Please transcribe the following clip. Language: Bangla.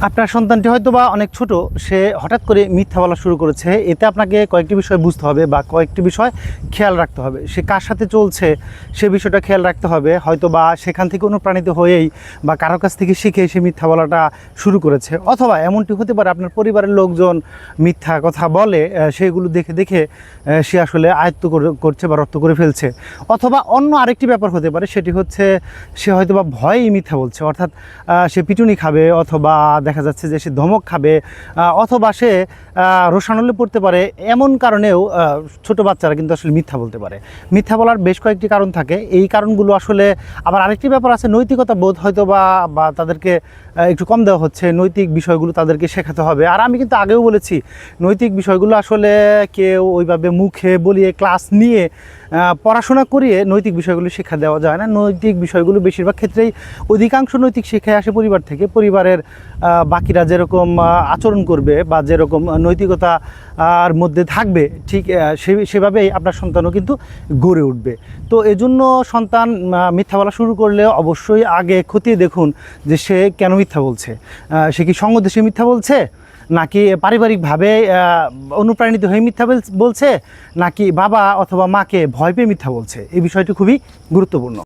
আপনার সন্তানটি হয়তো বা অনেক ছোট, সে হঠাৎ করে মিথ্যা বলা শুরু করেছে। এতে আপনাকে কয়েকটি বিষয় বুঝতে হবে বা কয়েকটি বিষয় খেয়াল রাখতে হবে। সে কার সাথে চলছে সে বিষয়টা খেয়াল রাখতে হবে। হয়তো বা সেখান থেকে অনুপ্রাণিত হয়েই বা কারো কাছ থেকে শিখে সে মিথ্যা বলাটা শুরু করেছে, অথবা এমনটি হতে পারে আপনার পরিবারের লোকজন মিথ্যা কথা বলে, সেগুলো দেখে দেখে সে আসলে আয়ত্ত করছে বা রপ্ত করে ফেলছে। অথবা অন্য আরেকটি ব্যাপার হতে পারে, সেটি হচ্ছে সে হয়তো বা ভয়েই মিথ্যা বলছে, অর্থাৎ সে পিটুনি খাবে, অথবা দেখা যাচ্ছে যে সে ধমক খাবে, অথবা সে রোষানলে পড়তে পারে। এমন কারণেও ছোট বাচ্চারা কিন্তু আসলে মিথ্যা বলতে পারে। মিথ্যা বলার বেশ কয়েকটি কারণ থাকে। এই কারণগুলো আসলে আবার আরেকটি ব্যাপার আছে, নৈতিকতা বোধ হয়তো বা তাদেরকে একটু কম দেওয়া হচ্ছে। নৈতিক বিষয়গুলো তাদেরকে শেখাতে হবে। আর আমি কিন্তু আগেও বলেছি, নৈতিক বিষয়গুলো আসলে কেউ ওইভাবে মুখে বলিয়ে ক্লাস নিয়ে পড়াশোনা করিয়ে নৈতিক বিষয়গুলো শিক্ষা দেওয়া যায় না। নৈতিক বিষয়গুলো বেশিরভাগ ক্ষেত্রেই অধিকাংশ নৈতিক শিক্ষায় আসে পরিবার থেকে। পরিবারের বাকিরা যেরকম আচরণ করবে বা যেরকম নৈতিকতা আর মধ্যে থাকবে, ঠিক সেভাবেই আপনার সন্তানও কিন্তু গড়ে উঠবে। তো এজন্য সন্তান মিথ্যা বলা শুরু করলে অবশ্যই আগে খতিয়ে দেখুন যে সে কেন মিথ্যা বলছে। সে কি সঙ্গদোষে মিথ্যা বলছে, নাকি পারিবারিকভাবে অনুপ্রাণিত হয়ে মিথ্যা বলছে, নাকি বাবা অথবা মাকে ভয় পেয়ে মিথ্যা বলছে। এই বিষয়টি খুবই গুরুত্বপূর্ণ।